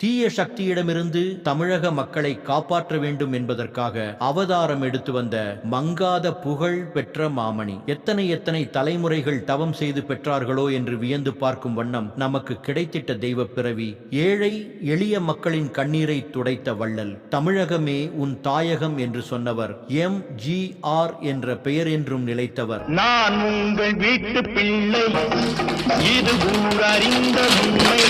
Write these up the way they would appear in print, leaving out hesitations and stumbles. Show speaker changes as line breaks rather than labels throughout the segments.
தீய சக்தியிடமிருந்து தமிழக மக்களை காப்பாற்ற வேண்டும் என்பதற்காக அவதாரம் எடுத்து வந்த மங்காத புகழ் பெற்ற மாமணி. எத்தனை தலைமுறைகள் தவம் செய்து பெற்றார்களோ என்று வியந்து பார்க்கும் வண்ணம் நமக்கு கிடைத்திட்ட தெய்வ பிறவி. ஏழை எளிய மக்களின் கண்ணீரை துடைத்த வள்ளல். தமிழகமே உன் தாயகம் என்று சொன்னவர். MGR என்ற பெயர் என்றும் நிலைத்தவர்.
நான் உங்கள் வீட்டு பிள்ளை, இது ஊரறிந்த உண்மை.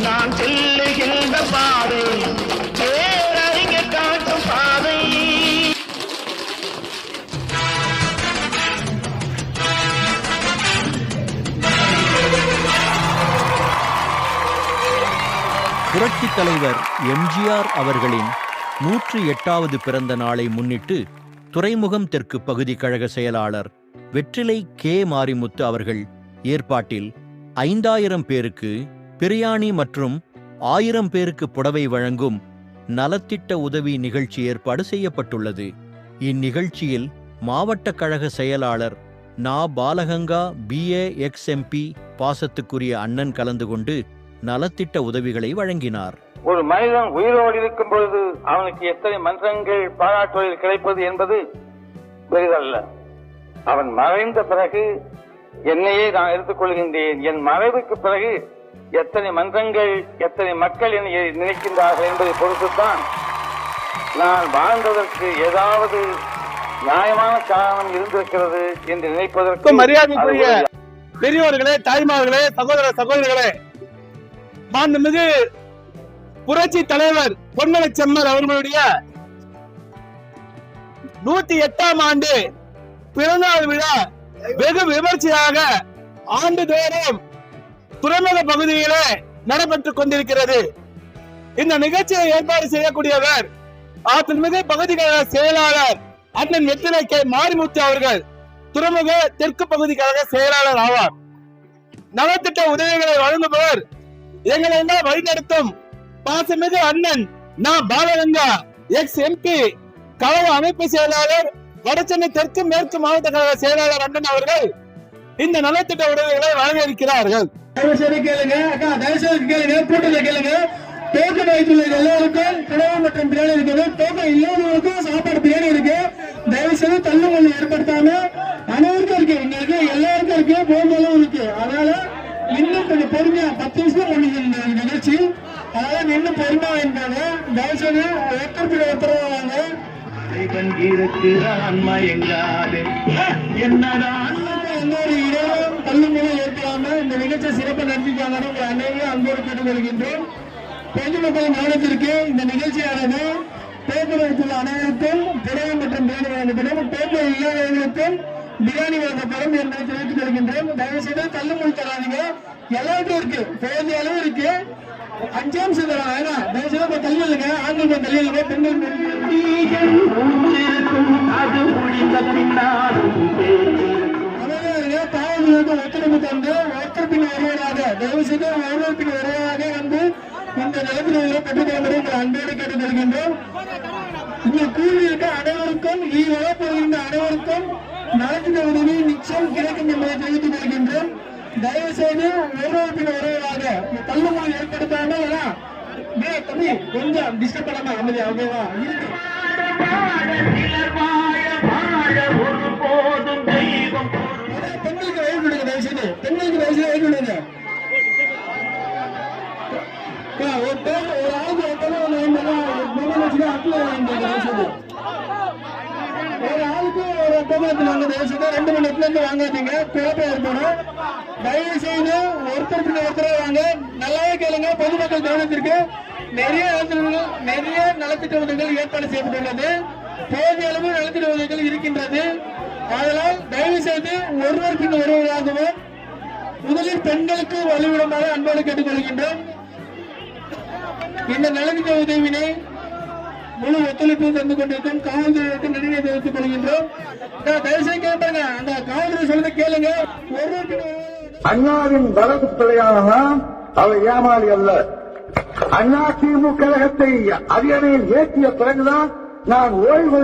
நான் செல்லுகின்ற பாதை பேரறிஞர் காட்டும் பாதை.
புரட்சித் தலைவர் MGR அவர்களின் 108வது பிறந்த நாளை முன்னிட்டு துறைமுகம் தெற்கு பகுதி கழக செயலாளர் வெற்றிலை மாரிமுத்து அவர்கள் ஏற்பாட்டில் 5000 பேருக்கு பிரியாணி மற்றும் 1000 பேருக்கு புடவை வழங்கும் நலத்திட்ட உதவி நிகழ்ச்சி ஏற்பாடு செய்யப்பட்டுள்ளது. இந்நிகழ்ச்சியில் மாவட்ட கழக செயலாளர் பாலகங்கா BA XMP பாசத்துக்குரிய அண்ணன் கலந்து கொண்டு நலத்திட்ட உதவிகளை வழங்கினார்.
ஒரு மனிதன் உயிரோடு இருக்கும் பொழுது அவனுக்கு எத்தனை மன்றங்கள் பாராட்டுவதில் கிடைப்பது என்பது பெரிதல்ல. அவன் மறைந்த பிறகு என்னையே நான் எடுத்துக் கொள்கின்றேன். என் மறைவுக்கு பிறகு எத்தனை மன்றங்கள் எத்தனை மக்கள் என்னை நினைக்கின்றார்கள் என்பதை பொறுத்துத்தான் நான் வாழ்ந்ததற்கு ஏதாவது நியாயமான காரணம் இருந்திருக்கிறது என்று நினைப்பதற்கு.
மரியாதைக்குரிய பெரியோர்களே, தாய்மார்களே, சகோதர சகோதரிகளே, மாண்புமிகு புரட்சி தலைவர் பொன்மலை செம்மல் அவர்களுடைய 108ஆம் ஆண்டு பிறந்தநாள் விழா வெகு விமர்சையாக ஆண்டுதோறும் துறைமுக பகுதியிலே நடைபெற்றுக் கொண்டிருக்கிறது. இந்த நிகழ்ச்சியை ஏற்பாடு செய்யக்கூடியவர் அதிமுக பகுதி கழக செயலாளர் அண்ணன் வெற்றிலை மாரிமுத்து அவர்கள் துறைமுக தெற்கு பகுதி கழக செயலாளர் ஆவார். நலத்திட்ட உதவிகளை வழங்குபவர் எங்களை வழிநடத்தும் பாசமிகு அண்ணன் பாலகங்கா XMP கழக அமைப்பு செயலாளர் வடசென்னை தெற்கு மேற்கு மாவட்ட கழக செயலாளர் அண்ணன் அவர்கள் இந்த நலத்திட்ட உதவிகளை வழங்க இருக்கிறார்கள்.
கேளுங்க அக்கா, தயவுசெய்து கேளுங்க, கூட்டத்தை கேளுங்க. டோக்கன் வைத்துள்ள எல்லாருக்கும் புடவை மற்றும் பிரியாணி இருக்குது. டோக்கன் இல்லாதவருக்கும் சாப்பாடு பிரியாணி இருக்கு. தயவுசெய்து தள்ளுமொழி ஏற்படுத்தாம அனைவருக்கும் இருக்கு, இங்க எல்லாருக்கும் இருக்கு, போகும்போதும் இருக்கு. அதனால இன்னும் கொஞ்சம் பொறுமையா 10 நிமிஷம் முடிஞ்ச நிகழ்ச்சி, அதனால இன்னும் பொறுமையா இருக்காங்க. தயவுசெய்து ஒருத்தர் ஒருத்தரவாங்க. தள்ளுமுறை ஏற்கலாம இந்த நிகழ்ச்சியை சிறப்பாக நடத்திக்காங்க. அனைவரும் அன்போடு கேட்டுக்கொள்கின்றோம். பொதுமக்களின் கவனத்திற்கு இந்த நிகழ்ச்சியானது போக்குவரத்துள்ள அனைவருக்கும் புடவை மற்றும் பிரியாணி வழங்கப்படும். போக்குவரத்து இல்லாதவர்களுக்கும் பிரியாணி வழங்கப்படும் என்பதை தெரிவித்துக் கொள்கின்றோம். தயவு செய்து தள்ளுமுறை தராதீங்க. எல்லாருக்கும் இருக்கு, போதிய அளவு இருக்கு. 5 நிமிஷம் தராங்க. தயவு செய்து தள்ளி இல்லைங்க, ஆண்கள் தள்ளி இல்லைங்க, பெண்கள் ஒத்துழைப்பு தந்து ஒருத்தர் பின் வருவதாக தயவு செய்து ஒருவர் பின் வருவதாக வந்து இந்த நிலத்தில் பெற்றுக்கொள்ள அன்போடு கேட்டுக் கொள்கின்றோம். இங்கு கூறியிருக்க அனைவருக்கும் இழப்போகின்ற அனைவருக்கும் நலத்திட்ட உதவி நிச்சயம் கிடைக்கும் என்பதை தெரிவித்துக் கொள்கின்றோம். தயவு செய்து ஒருவர் பின் வருவதாக தள்ளுமுறை ஏற்படுத்தாம தம்பி கொஞ்சம் டிஸ்டர்ப் பண்ணாம அமைதி ஓகேவா இருக்கு. பெண்களுக்கு வயது விடுங்க, தயவு செய்து பெண்களுக்கு வயசுல வயது விடுங்க. ஒரு ஆளுக்கு ஒரு ஆளுக்கு ஒரு பொங்கலத்தில் வாங்க. தயவு செய்து 2 மணி நேரத்துல இருந்து வாங்காதீங்க, குழப்பம் ஏற்படும். தயவு செய்து ஒருத்தர் பின்ன ஒருத்தர வாங்க. நல்லாவே கேளுங்க. பொதுமக்கள் கவனத்திற்கு நிறைய நலத்திட்ட உதவிகள் ஏற்பாடு செய்யப்பட்டுள்ளது. போதிய அளவு நலத்திட்ட உதவிகள் இருக்கின்றது. அதனால் தயவு செய்து ஒருவர் பின் ஒருவராகவும் முதலில் பெண்களுக்கு வலுவிடுமாறு அன்போடு கேட்டுக் கொள்கின்றோம். இந்த நலத்திட்ட உதவினை முழு ஒத்துழைப்பு தந்து கொண்டிருக்கும் காவல்துறைக்கு நன்றியை தெரிவித்துக் கொள்கின்றோம். தயவுசெய்து கேட்பாங்க, அந்த காவல்துறை சொல்றதை கேளுங்க. ஒருவர் பின்
அண்ணாவின் வலது பிள்ளையானவன் அவர் ஏமாளி அல்ல. அண்ணா திமுக கழகத்தை அரியணையில் ஏற்றிய பிறகுதான் நான் ஓய்வு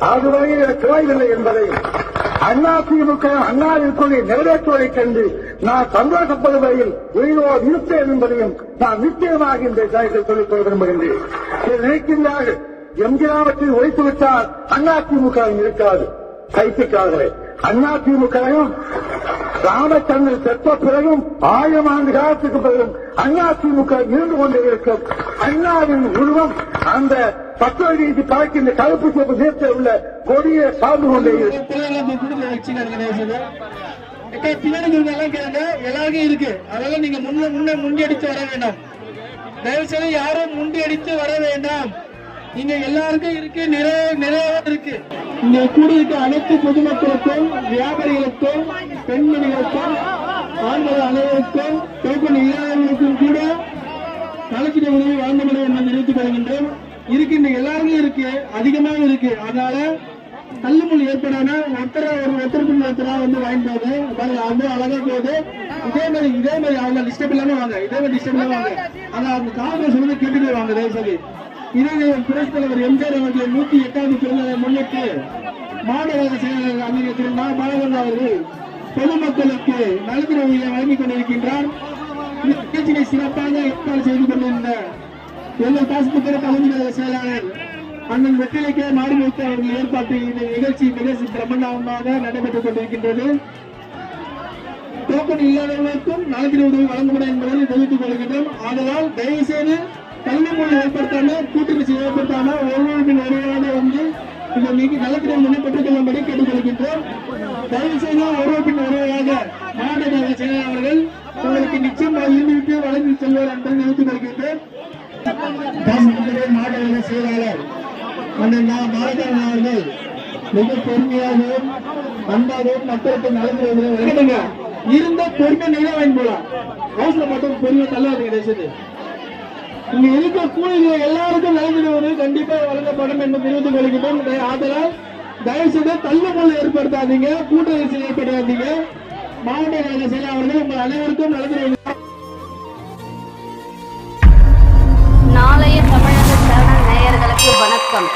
அதுவரை எனக்கு ஓய்வில்லை என்பதை அதிமுக அண்ணாவின் கொள்கை நிறைவேற்றுவதைக் கண்டு நான் சந்தோஷப்படுவதையில் உயிரோடு இருப்பேன் என்பதையும் நான் நிச்சயமாக இந்த விஷயத்தில் சொல்லிக் கொள்ள விரும்புகின்றேன். நினைக்கின்றார்கள் எம்ஜிஆரத்தில் ஒழித்துவிட்டால் அதிமுக இருக்காது. கைப்பிக்கார்களே, அதிமுகவும் ராமச்சந்திரன் பெற்ற பிறகும் 1000 ஆண்டு காலத்துக்கு பிறகும் அதிமுக இருந்து கொண்டே இருக்கும். அண்ணாவின் உருவம் அந்த பத்தொழிக்கு பறக்கின்ற கருப்பு சிவப்பு நிறத்தில் உள்ள கொடியை சார்ந்து கொண்டே இருக்கும்.
எல்லாருக்கும் இருக்கு, அதெல்லாம் நீங்க முன்னடித்து வர வேண்டாம். தயவு செய்து யாரும் முண்டியடித்து வர வேண்டாம். இங்க எல்லாருக்கும் இருக்கு, நிறைய இருக்கு. இங்க கூடியிருக்க அனைத்து பொதுமக்களுக்கும், வியாபாரிகளுக்கும், பெண்மணிகளுக்கும், ஆண்கள் அனைவருக்கும், டோக்கன் இல்லாதவர்களுக்கும் கூட நலத்திட்ட உதவி வழங்கப்படும் என்று தெரிவித்துக் கொள்கின்றோம். இருக்கின்ற எல்லாருக்கும் இருக்கு, அதிகமாக இருக்கு. அதனால தள்ளுமுள் ஏற்படாம ஒருத்தரா வந்து வாங்கிட்டு போகுது, வந்து அழகா போகுது. இதே மாதிரி அவங்க டிஸ்டர்ப் இல்லாம வாங்க, இதே மாதிரி டிஸ்டர்ப் இல்லாம வாங்க. அந்த காங்கிரஸ் வந்து கேட்டுட்டு வாங்க தயவுசெய்து. இதே புரட்சித் தலைவர் எம்ஜிஆர் அவர்கள் 108வது பிறந்தநாளை முன்னிட்டு மாநகர செயலாளர் அன்னைய திரு பாலகன் அவர்கள் பொதுமக்களுக்கு நலத்திட்ட உதவியை வழங்கிக் கொண்டிருக்கின்றார். இந்த நிகழ்ச்சியை சிறப்பாக ஏற்பாடு செய்து கொண்டிருந்த எங்கள் பாசத்துக்கிற கலைஞர் செயலாளர் அண்ணன் வெற்றிலைக்கே மாரிமுத்து அவர்கள் ஏற்பாட்டில் இந்த நிகழ்ச்சி மிக பிரம்மாண்டமாக நடைபெற்றுக் கொண்டிருக்கின்றது. டோக்கன் இல்லாதவர்களுக்கும் நலத்திட்ட உதவி வழங்கப்படும் என்பதை தெரிவித்துக் கொள்கின்றோம். ஆதலால் தயவு செய்து தள்ளுமுறை ஏற்படுத்தாம, கூட்டணி ஏற்படுத்தாம ஒருவருக்கும் ஒருவராக வந்து இந்த நலத்திட்ட உதவி பெற்றுக் கொள்ளும்படி கேட்டுக் கொள்கின்றோம். தயவு செய்து ஒருவருக்கும் ஒருவராக மாவட்ட செயலாளர் அவர்கள் உங்களுக்கு நிச்சயம் இருந்துவிட்டு வழங்கி செல்வார் என்பதை தெரிவித்துக் கொள்கின்றோம். மாவட்ட செயலாளர் பாலகன் அவர்கள் மிக பொறுமையாகவும் அன்பாகவும் மக்களுக்கு நலத்திட்ட இருந்த பொறுமை நிலை வாங்கி போலாம். அவசரம் மட்டும் பொறுமை தள்ளாதீங்க. தேசத்து இங்க இருக்க கூலிகள் எல்லாருக்கும் நலத்திட்ட கண்டிப்பா வழங்கப்படும் என்று தெரிவித்துக் கொள்கின்றோம். ஆதலால் தயவு செய்து தள்ளுமுள் ஏற்படுத்தாதீங்க, கூட்டணி ஏற்படுத்தாதீங்க. மாவட்ட கழக செயலாளர்கள் உங்கள் அனைவருக்கும் நலத்திட்ட
நாளைய தமிழக சேனல் நேயர்களுக்கு வணக்கம்.